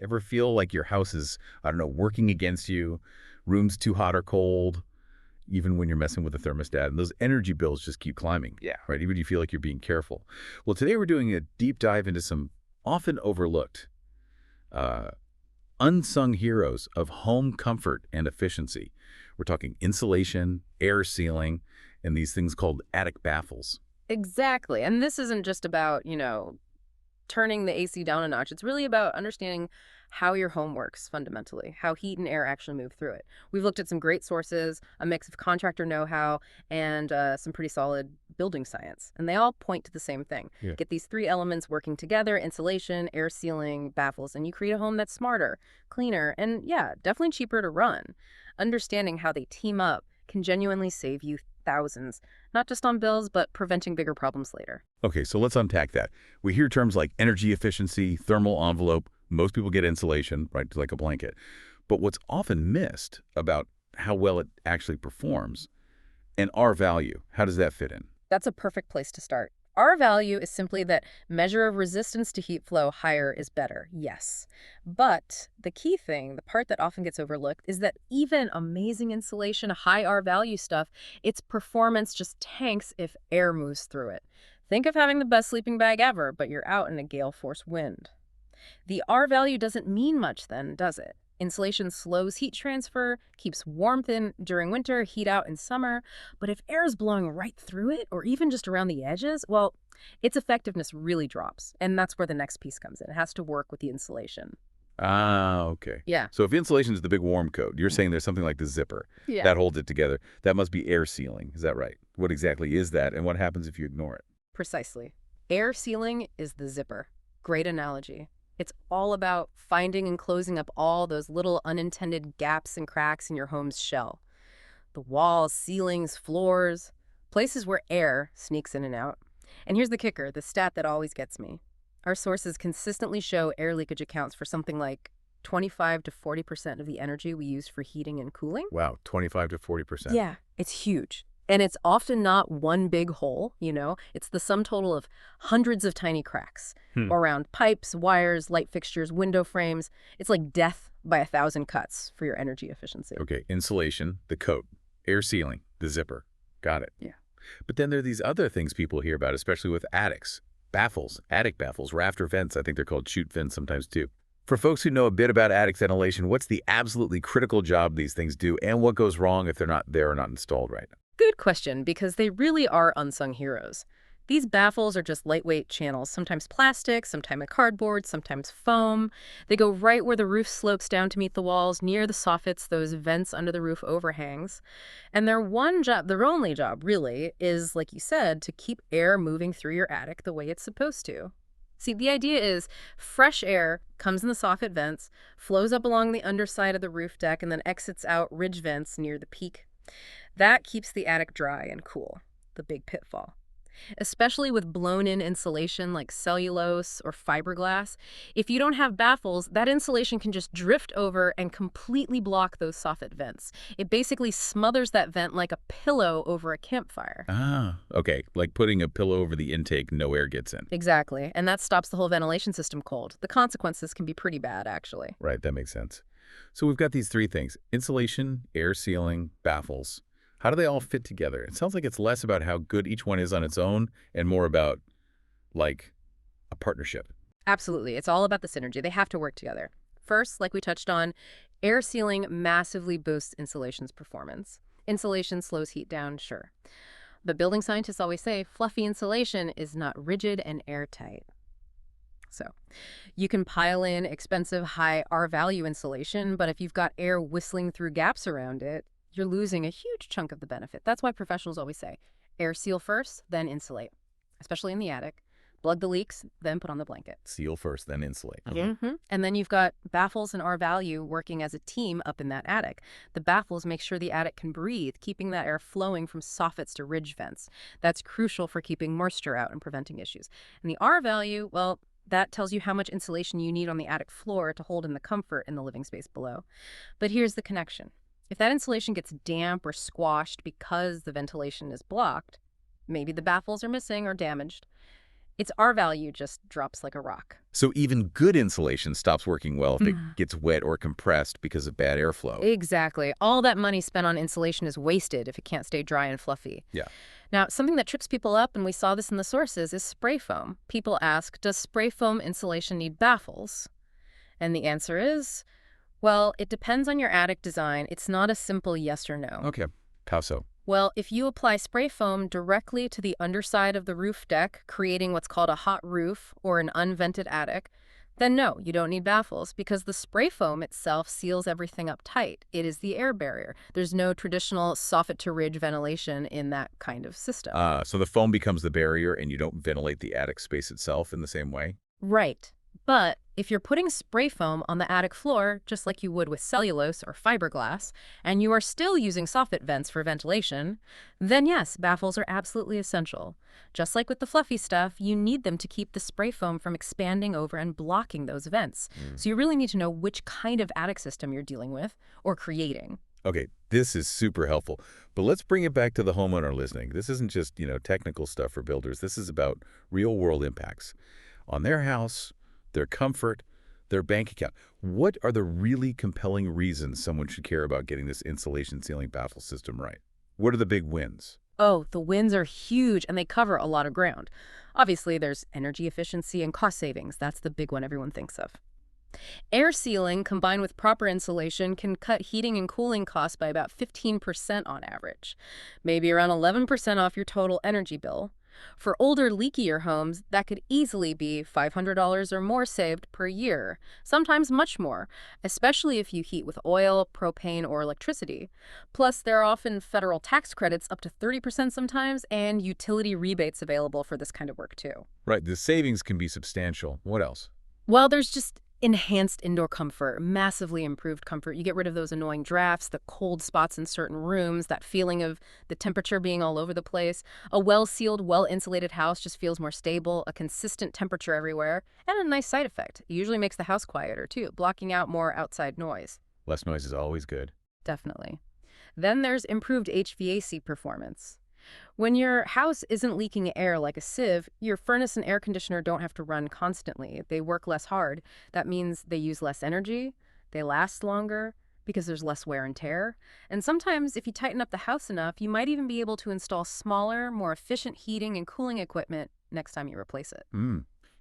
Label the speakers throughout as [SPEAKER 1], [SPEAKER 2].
[SPEAKER 1] Ever feel like your house is, I don't know, working against you, room's too hot or cold, even when you're messing with the thermostat, and those energy bills just keep climbing,
[SPEAKER 2] Yeah.
[SPEAKER 1] right? Even if you feel like you're being careful. Well, today we're doing a deep dive into some often overlooked, uh, unsung heroes of home comfort and efficiency. We're talking insulation, air sealing, and these things called attic baffles.
[SPEAKER 3] Exactly. And this isn't just about, turning the AC down a notch. It's really about understanding how your home works fundamentally, how heat and air actually move through it. We've looked at some great sources, a mix of contractor know-how, and some pretty solid building science. And they all point to the same thing.
[SPEAKER 1] Yeah.
[SPEAKER 3] Get these three elements working together, insulation, air sealing, baffles, and you create a home that's smarter, cleaner, and yeah, definitely cheaper to run. Understanding how they team up can genuinely save you thousands, not just on bills, but preventing bigger problems later.
[SPEAKER 1] Okay, so let's unpack that. We hear terms like energy efficiency, thermal envelope. Most people get insulation, right, like a blanket. But what's often missed about how well it actually performs and R value, how does that fit in?
[SPEAKER 3] That's a perfect place to start. R value is simply that measure of resistance to heat flow higher is better, yes. But the key thing, the part that often gets overlooked, is that even amazing insulation, high R value stuff, its performance just tanks if air moves through it. Think of having the best sleeping bag ever, but you're out in a gale force wind. The R value doesn't mean much then, does it? Insulation slows heat transfer, keeps warmth in during winter, heat out in summer. But if air is blowing right through it, or even just around the edges, well, its effectiveness really drops. And that's where the next piece comes in. It has to work with the insulation.
[SPEAKER 1] Ah, okay.
[SPEAKER 3] Yeah.
[SPEAKER 1] So if insulation is the big warm coat, you're saying there's something like the zipper
[SPEAKER 3] Yeah.
[SPEAKER 1] that holds it together. That must be air sealing. Is that right? What exactly is that, and what happens if you ignore it?
[SPEAKER 3] Precisely. Air sealing is the zipper. Great analogy. It's all about finding and closing up all those little unintended gaps and cracks in your home's shell. The walls, ceilings, floors, places where air sneaks in and out. And here's the kicker, the stat that always gets me. Our sources consistently show air leakage accounts for something like 25 to 40% of the energy we use for heating and cooling.
[SPEAKER 1] Wow, 25 to 40%.
[SPEAKER 3] Yeah, it's huge. And it's often not one big hole, It's the sum total of hundreds of tiny cracks around pipes, wires, light fixtures, window frames. It's like death by 1,000 cuts for your energy efficiency.
[SPEAKER 1] Okay, insulation, the coat, air sealing, the zipper. Got it.
[SPEAKER 3] Yeah.
[SPEAKER 1] But then there are these other things people hear about, especially with attics. Baffles, attic baffles, rafter vents. I think they're called chute vents sometimes too. For folks who know a bit about attic ventilation, what's the absolutely critical job these things do, and what goes wrong if they're not there or not installed right?
[SPEAKER 3] Good question, because they really are unsung heroes. These baffles are just lightweight channels, sometimes plastic, sometimes cardboard, sometimes foam. They go right where the roof slopes down to meet the walls, near the soffits, those vents under the roof overhangs. And their only job, really, is, like you said, to keep air moving through your attic the way it's supposed to. See, the idea is fresh air comes in the soffit vents, flows up along the underside of the roof deck, and then exits out ridge vents near the peak. That keeps the attic dry and cool, the big pitfall. Especially with blown-in insulation like cellulose or fiberglass, if you don't have baffles, that insulation can just drift over and completely block those soffit vents. It basically smothers that vent like a pillow over a campfire.
[SPEAKER 1] Ah, okay, like putting a pillow over the intake, no air gets in.
[SPEAKER 3] Exactly, and that stops the whole ventilation system cold. The consequences can be pretty bad, actually.
[SPEAKER 1] Right, that makes sense. So we've got these three things: insulation, air sealing, baffles. How do they all fit together? It sounds like it's less about how good each one is on its own and more about, like, a partnership.
[SPEAKER 3] Absolutely. It's all about the synergy. They have to work together. First, like we touched on, air sealing massively boosts insulation's performance. Insulation slows heat down, sure. But building scientists always say fluffy insulation is not rigid and airtight. So you can pile in expensive high R-value insulation, but if you've got air whistling through gaps around it, you're losing a huge chunk of the benefit. That's why professionals always say, air seal first, then insulate, especially in the attic. Plug the leaks, then put on the blanket.
[SPEAKER 1] Seal first, then insulate.
[SPEAKER 3] And then you've got baffles and R-value working as a team up in that attic. The baffles make sure the attic can breathe, keeping that air flowing from soffits to ridge vents. That's crucial for keeping moisture out and preventing issues. And the R-value, well, that tells you how much insulation you need on the attic floor to hold in the comfort in the living space below. But here's the connection. If that insulation gets damp or squashed because the ventilation is blocked, maybe the baffles are missing or damaged, Its R value just drops like a rock.
[SPEAKER 1] So even good insulation stops working well if it gets wet or compressed because of bad airflow.
[SPEAKER 3] Exactly. All that money spent on insulation is wasted if it can't stay dry and fluffy.
[SPEAKER 1] Yeah.
[SPEAKER 3] Now, something that trips people up, and we saw this in the sources, is spray foam. People ask, does spray foam insulation need baffles? And the answer is, well, it depends on your attic design. It's not a simple yes or no.
[SPEAKER 1] Okay. How so?
[SPEAKER 3] Well, if you apply spray foam directly to the underside of the roof deck, creating what's called a hot roof or an unvented attic, then no, you don't need baffles because the spray foam itself seals everything up tight. It is the air barrier. There's no traditional soffit-to-ridge ventilation in that kind of system.
[SPEAKER 1] So the foam becomes the barrier and you don't ventilate the attic space itself in the same way?
[SPEAKER 3] Right. But if you're putting spray foam on the attic floor, just like you would with cellulose or fiberglass, and you are still using soffit vents for ventilation, then yes, baffles are absolutely essential. Just like with the fluffy stuff, you need them to keep the spray foam from expanding over and blocking those vents. So you really need to know which kind of attic system you're dealing with or creating.
[SPEAKER 1] Okay, this is super helpful. But let's bring it back to the homeowner listening. This isn't just, technical stuff for builders. This is about real-world impacts on their house, their comfort, their bank account. What are the really compelling reasons someone should care about getting this insulation ceiling baffle system right? What are the big wins?
[SPEAKER 3] Oh, the wins are huge, and they cover a lot of ground. Obviously, there's energy efficiency and cost savings. That's the big one everyone thinks of. Air sealing combined with proper insulation can cut heating and cooling costs by about 15% on average, maybe around 11% off your total energy bill. For older, leakier homes, that could easily be $500 or more saved per year, sometimes much more, especially if you heat with oil, propane, or electricity. Plus, there are often federal tax credits up to 30% sometimes, and utility rebates available for this kind of work too.
[SPEAKER 1] Right, the savings can be substantial. What else?
[SPEAKER 3] Well, there's just enhanced indoor comfort, massively improved comfort. You get rid of those annoying drafts, the cold spots in certain rooms, that feeling of the temperature being all over the place. A well-sealed, well-insulated house just feels more stable, a consistent temperature everywhere, and a nice side effect. It usually makes the house quieter, too, blocking out more outside noise.
[SPEAKER 1] Less noise is always good.
[SPEAKER 3] Definitely. Then there's improved HVAC performance. When your house isn't leaking air like a sieve, your furnace and air conditioner don't have to run constantly. They work less hard. That means they use less energy, they last longer because there's less wear and tear. And sometimes, if you tighten up the house enough, you might even be able to install smaller, more efficient heating and cooling equipment next time you replace it.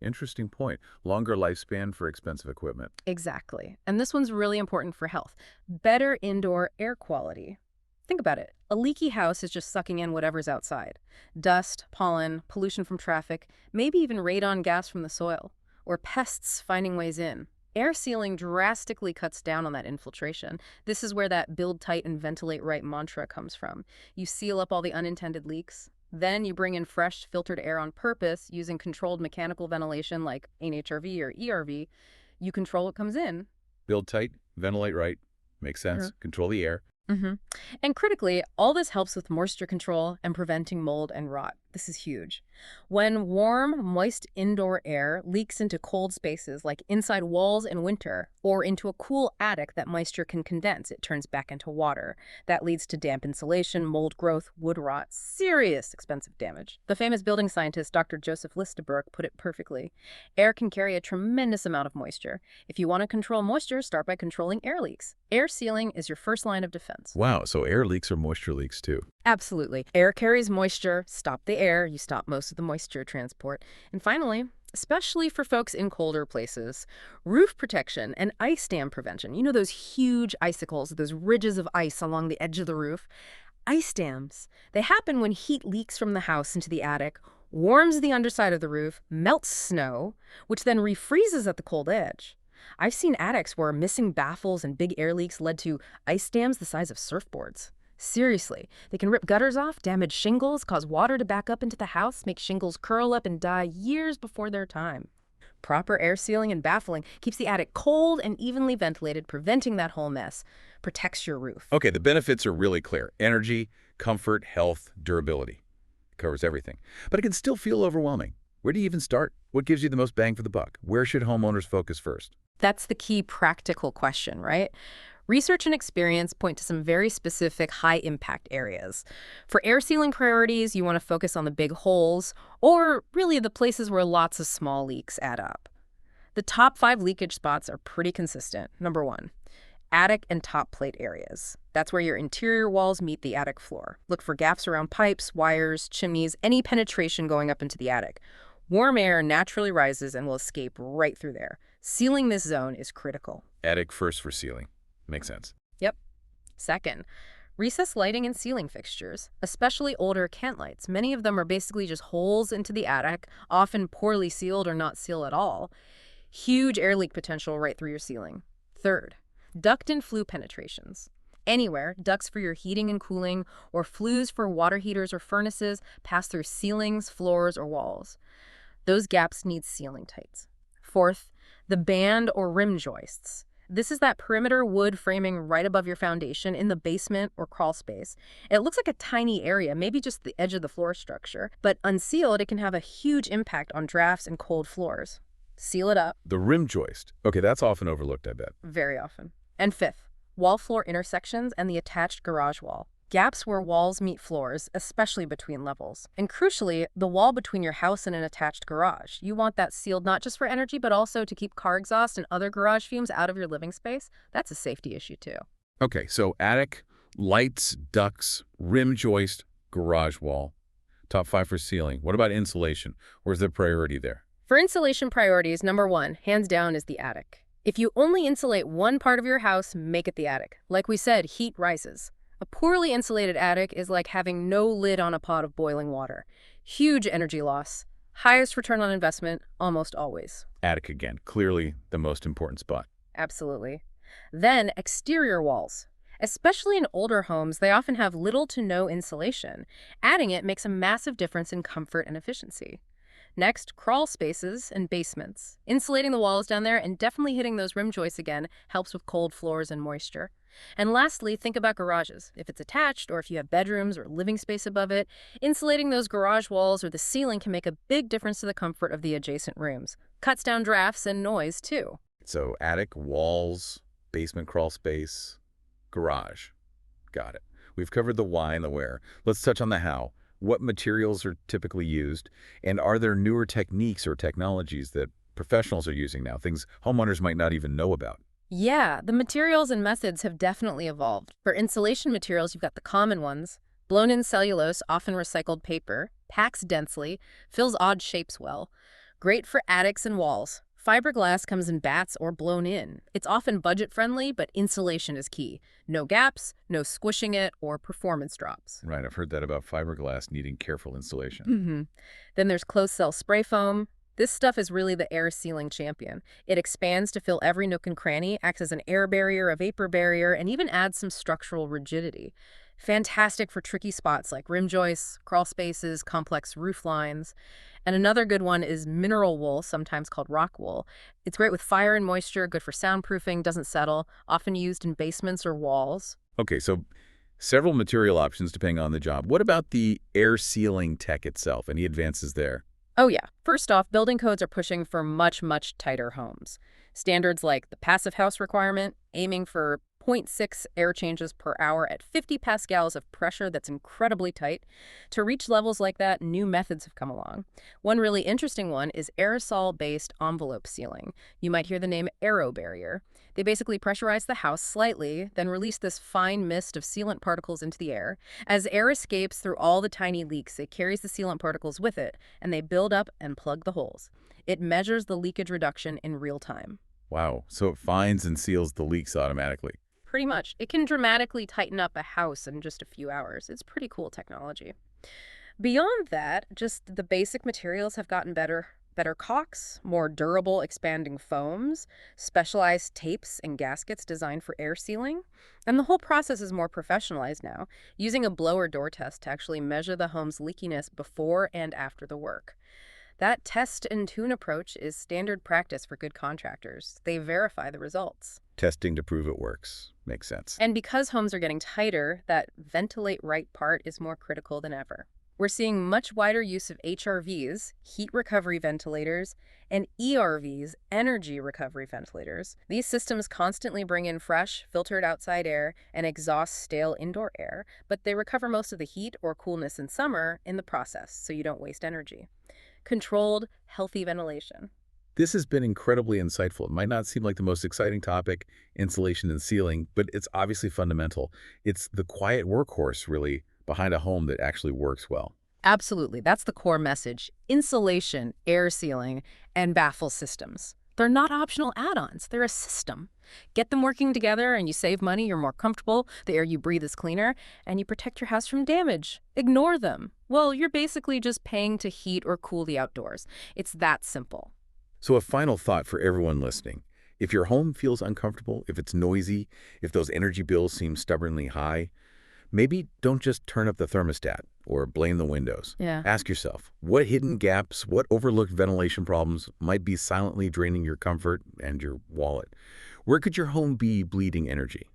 [SPEAKER 1] Interesting point. Longer lifespan for expensive equipment.
[SPEAKER 3] Exactly. And this one's really important for health. Better indoor air quality. Think about it. A leaky house is just sucking in whatever's outside. Dust, pollen, pollution from traffic, maybe even radon gas from the soil, or pests finding ways in. Air sealing drastically cuts down on that infiltration. This is where that build tight and ventilate right mantra comes from. You seal up all the unintended leaks. Then you bring in fresh, filtered air on purpose using controlled mechanical ventilation like NHRV or ERV. You control what comes in.
[SPEAKER 1] Build tight, ventilate right. Makes sense. Control the air.
[SPEAKER 3] And critically, all this helps with moisture control and preventing mold and rot. This is huge. When warm, moist indoor air leaks into cold spaces like inside walls in winter or into a cool attic that moisture can condense, it turns back into water. That leads to damp insulation, mold growth, wood rot, serious expensive damage. The famous building scientist Dr. Joseph Listeberg put it perfectly. Air can carry a tremendous amount of moisture. If you want to control moisture, start by controlling air leaks. Air sealing is your first line of defense.
[SPEAKER 1] Wow, so air leaks are moisture leaks too.
[SPEAKER 3] Absolutely. Air carries moisture. Stop the air, you stop most of the moisture transport. And finally, especially for folks in colder places, roof protection and ice dam prevention. You know those huge icicles, those ridges of ice along the edge of the roof? Ice dams. They happen when heat leaks from the house into the attic, warms the underside of the roof, melts snow, which then refreezes at the cold edge. I've seen attics where missing baffles and big air leaks led to ice dams the size of surfboards. Seriously, they can rip gutters off, damage shingles, cause water to back up into the house, make shingles curl up and die years before their time. Proper air sealing and baffling keeps the attic cold and evenly ventilated, preventing that whole mess. Protects your roof.
[SPEAKER 1] Okay, the benefits are really clear. Energy, comfort, health, durability. Covers everything. But it can still feel overwhelming. Where do you even start? What gives you the most bang for the buck? Where should homeowners focus first?
[SPEAKER 3] That's the key practical question, right? Research and experience point to some very specific high-impact areas. For air sealing priorities, you want to focus on the big holes, or really the places where lots of small leaks add up. The top 5 leakage spots are pretty consistent. Number 1, attic and top plate areas. That's where your interior walls meet the attic floor. Look for gaps around pipes, wires, chimneys, any penetration going up into the attic. Warm air naturally rises and will escape right through there. Sealing this zone is critical.
[SPEAKER 1] Attic first for sealing. Makes sense.
[SPEAKER 3] Yep. Second, recessed lighting and ceiling fixtures, especially older cant lights. Many of them are basically just holes into the attic, often poorly sealed or not sealed at all. Huge air leak potential right through your ceiling. Third, duct and flue penetrations. Anywhere, ducts for your heating and cooling, or flues for water heaters or furnaces pass through ceilings, floors, or walls. Those gaps need sealing tights. Fourth, the band or rim joists. This is that perimeter wood framing right above your foundation in the basement or crawl space. It looks like a tiny area, maybe just the edge of the floor structure, but unsealed, it can have a huge impact on drafts and cold floors. Seal it up.
[SPEAKER 1] The rim joist. Okay, that's often overlooked, I bet.
[SPEAKER 3] Very often. And fifth, wall floor intersections and the attached garage wall. Gaps where walls meet floors, especially between levels. And crucially, the wall between your house and an attached garage. You want that sealed not just for energy, but also to keep car exhaust and other garage fumes out of your living space. That's a safety issue too.
[SPEAKER 1] Okay, so attic, lights, ducts, rim joist, garage wall. Top 5 for sealing. What about insulation? Where's the priority there?
[SPEAKER 3] For insulation priorities, number 1, hands down, is the attic. If you only insulate one part of your house, make it the attic. Like we said, heat rises. A poorly insulated attic is like having no lid on a pot of boiling water. Huge energy loss. Highest return on investment, almost always.
[SPEAKER 1] Attic again. Clearly the most important spot.
[SPEAKER 3] Absolutely. Then exterior walls. Especially in older homes, they often have little to no insulation. Adding it makes a massive difference in comfort and efficiency. Next, crawl spaces and basements. Insulating the walls down there and definitely hitting those rim joists again helps with cold floors and moisture. And lastly, think about garages. If it's attached or if you have bedrooms or living space above it, insulating those garage walls or the ceiling can make a big difference to the comfort of the adjacent rooms. Cuts down drafts and noise, too.
[SPEAKER 1] So attic, walls, basement crawl space, garage. Got it. We've covered the why and the where. Let's touch on the how. What materials are typically used? And are there newer techniques or technologies that professionals are using now, things homeowners might not even know about?
[SPEAKER 3] Yeah, the materials and methods have definitely evolved. For insulation materials, you've got the common ones. Blown-in cellulose, often recycled paper, packs densely, fills odd shapes well. Great for attics and walls. Fiberglass comes in bats or blown in. It's often budget-friendly, but insulation is key. No gaps, no squishing it, or performance drops.
[SPEAKER 1] Right, I've heard that about fiberglass needing careful installation.
[SPEAKER 3] Then there's closed-cell spray foam. This stuff is really the air sealing champion. It expands to fill every nook and cranny, acts as an air barrier, a vapor barrier, and even adds some structural rigidity. Fantastic for tricky spots like rim joists, crawl spaces, complex roof lines. And another good one is mineral wool, sometimes called rock wool. It's great with fire and moisture, good for soundproofing, doesn't settle, often used in basements or walls.
[SPEAKER 1] Okay, so several material options depending on the job. What about the air sealing tech itself? Any advances there?
[SPEAKER 3] Oh yeah. First off, building codes are pushing for much, much tighter homes. Standards like the passive house requirement, aiming for 0.6 air changes per hour at 50 pascals of pressure that's incredibly tight. To reach levels like that, new methods have come along. One really interesting one is aerosol-based envelope sealing. You might hear the name aero barrier. They basically pressurize the house slightly, then release this fine mist of sealant particles into the air. As air escapes through all the tiny leaks, it carries the sealant particles with it, and they build up and plug the holes. It measures the leakage reduction in real time.
[SPEAKER 1] Wow, so it finds and seals the leaks automatically.
[SPEAKER 3] Pretty much. It can dramatically tighten up a house in just a few hours. It's pretty cool technology. Beyond that, just the basic materials have gotten better. Better caulks, more durable expanding foams, specialized tapes and gaskets designed for air sealing. And the whole process is more professionalized now, using a blower door test to actually measure the home's leakiness before and after the work. That test and tune approach is standard practice for good contractors. They verify the results.
[SPEAKER 1] Testing to prove it works. Makes sense.
[SPEAKER 3] And because homes are getting tighter, that ventilate right part is more critical than ever. We're seeing much wider use of HRVs, heat recovery ventilators, and ERVs, energy recovery ventilators. These systems constantly bring in fresh, filtered outside air and exhaust stale indoor air, but they recover most of the heat or coolness in summer in the process, so you don't waste energy. Controlled, healthy ventilation.
[SPEAKER 1] This has been incredibly insightful. It might not seem like the most exciting topic, insulation and sealing, but it's obviously fundamental. It's the quiet workhorse, really, behind a home that actually works well.
[SPEAKER 3] Absolutely. That's the core message. Insulation, air sealing, and baffle systems. They're not optional add-ons. They're a system. Get them working together and you save money, you're more comfortable, the air you breathe is cleaner, and you protect your house from damage. Ignore them. Well, you're basically just paying to heat or cool the outdoors. It's that simple.
[SPEAKER 1] So a final thought for everyone listening. If your home feels uncomfortable, if it's noisy, if those energy bills seem stubbornly high, maybe don't just turn up the thermostat or blame the windows.
[SPEAKER 3] Yeah.
[SPEAKER 1] Ask yourself, what hidden gaps, what overlooked ventilation problems might be silently draining your comfort and your wallet? Where could your home be bleeding energy?